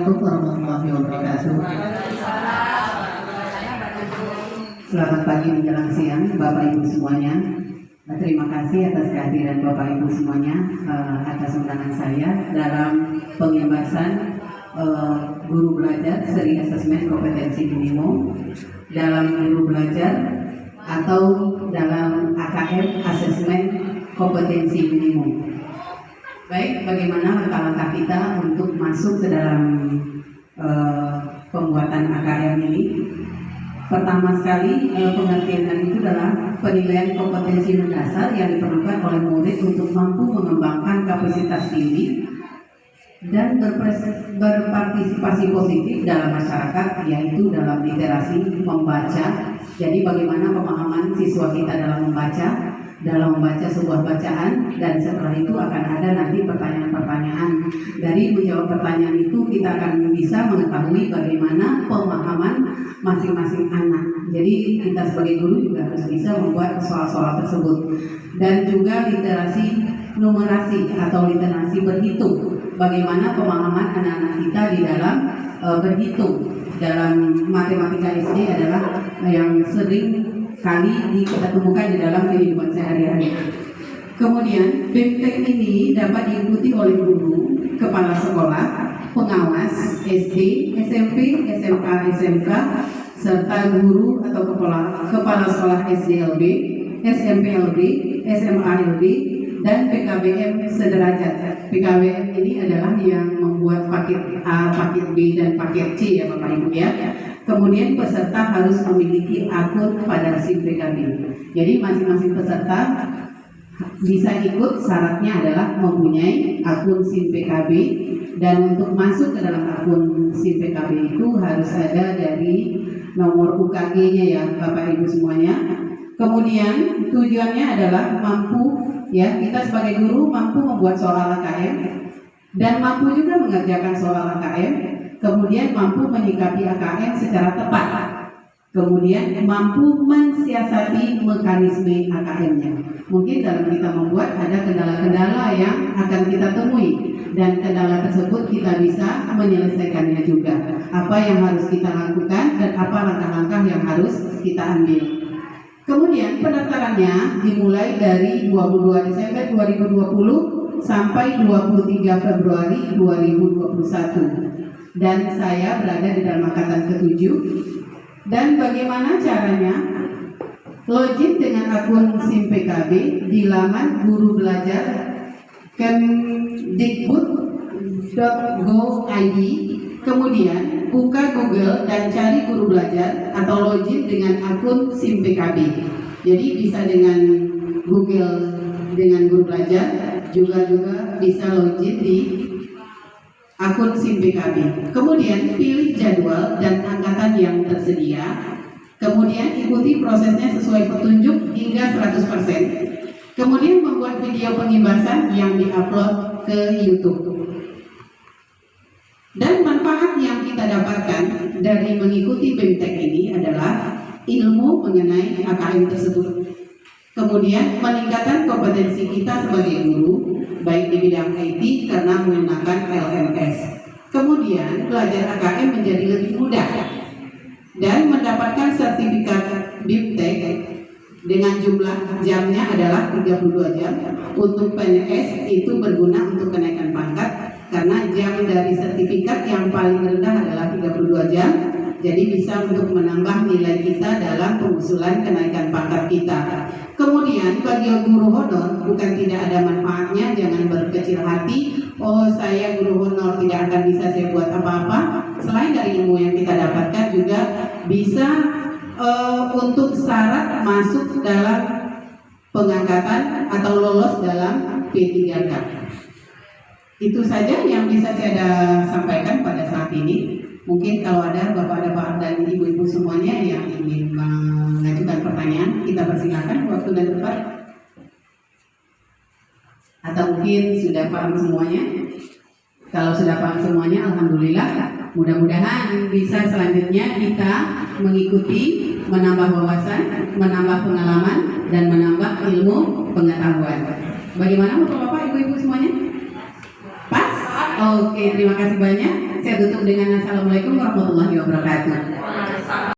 Assalamualaikum warahmatullahi wabarakatuh. Selamat pagi menjelang siang Bapak Ibu semuanya. Terima kasih atas kehadiran Bapak Ibu semuanya atas undangan saya dalam pengembasan guru belajar seri asesmen kompetensi minimum dalam guru belajar atau dalam AKM asesmen kompetensi minimum. Baik, bagaimana langkah-langkah kita untuk masuk ke dalam pembuatan AKM ini? Pertama sekali, pengertian itu adalah penilaian kompetensi mendasar yang diperlukan oleh murid untuk mampu mengembangkan kapasitas diri dan berpartisipasi positif dalam masyarakat, yaitu dalam literasi membaca. Jadi bagaimana pemahaman siswa kita dalam membaca sebuah bacaan, dan setelah itu akan ada nanti pertanyaan-pertanyaan. Dari menjawab pertanyaan itu kita akan bisa mengetahui bagaimana pemahaman masing-masing anak. Jadi kita sebagai guru juga harus bisa membuat soal-soal tersebut. Dan juga literasi numerasi atau literasi berhitung. Bagaimana pemahaman anak-anak kita di dalam berhitung. Dalam matematika SD adalah yang sering kali kita temukan di dalam kehidupan sehari-hari. Kemudian BMTEK ini dapat diikuti oleh guru, kepala sekolah, pengawas SD, SMP, SMA, SMK, serta guru atau kepala sekolah SDLB, SMPLB, SMALB, dan PKBM sederajat. PKBM ini adalah yang membuat paket A, paket B, dan paket C ya Bapak Ibu ya. Kemudian peserta harus memiliki akun pada SIM PKB. Jadi masing-masing peserta bisa ikut, syaratnya adalah mempunyai akun SIM PKB, dan untuk masuk ke dalam akun SIM PKB itu harus ada dari nomor UKG-nya ya Bapak Ibu semuanya. Kemudian tujuannya adalah mampu ya, kita sebagai guru mampu membuat soal AKM dan mampu juga mengerjakan soal AKM, kemudian mampu menyikapi AKM secara tepat, kemudian mampu mensiasati mekanisme AKM-nya. Mungkin dalam kita membuat ada kendala-kendala yang akan kita temui, dan kendala tersebut kita bisa menyelesaikannya juga. Apa yang harus kita lakukan dan apa langkah-langkah yang harus kita ambil. Kemudian pendaftarannya dimulai dari 22 Desember 2020 sampai 23 Februari 2021. Dan saya berada di dalam angkatan ke-7. Dan bagaimana caranya? Login dengan akun SIM PKB di laman guru belajar kemdikbud.go.id. Kemudian buka Google dan cari guru belajar atau login dengan akun SIM PKB. Jadi bisa dengan Google dengan guru belajar, juga bisa login di akun SIM PKB. Kemudian pilih jadwal dan angkatan yang tersedia. Kemudian ikuti prosesnya sesuai petunjuk hingga 100%. Kemudian membuat video pengimbasan yang diupload ke YouTube. Dan manfaat yang kita dapatkan dari mengikuti BMTEK ini adalah ilmu mengenai AKM tersebut. Kemudian meningkatkan kompetensi kita sebagai guru, baik di bidang IT karena menggunakan LMS. Kemudian belajar AKM menjadi lebih mudah dan mendapatkan sertifikat BMTEK dengan jumlah jamnya adalah 32 jam. Untuk PNS itu berguna untuk kenaikan pangkat karena jam dari sertifikat yang paling rendah adalah 32 jam. Jadi bisa untuk menambah nilai kita dalam pengusulan kenaikan pangkat kita. Kemudian bagi guru honor bukan tidak ada manfaatnya, jangan berkecil hati. Oh, saya guru honor tidak akan bisa saya buat apa-apa. Selain dari ilmu yang kita dapatkan juga bisa untuk syarat masuk dalam pengangkatan atau lolos dalam P3K. Itu saja yang bisa saya sampaikan pada saat ini. Mungkin kalau ada bapak-bapak dan ibu-ibu semuanya yang ingin mengajukan pertanyaan, kita persilakan waktu dan tempat. Atau mungkin sudah paham semuanya. Kalau sudah paham semuanya, alhamdulillah. Mudah-mudahan bisa selanjutnya kita mengikuti, menambah wawasan, menambah pengalaman, dan menambah ilmu pengetahuan. Bagaimana bapak-bapak, ibu-ibu semuanya? Pas? Oke, terima kasih banyak. Saya tutup dengan Assalamualaikum warahmatullahi wabarakatuh.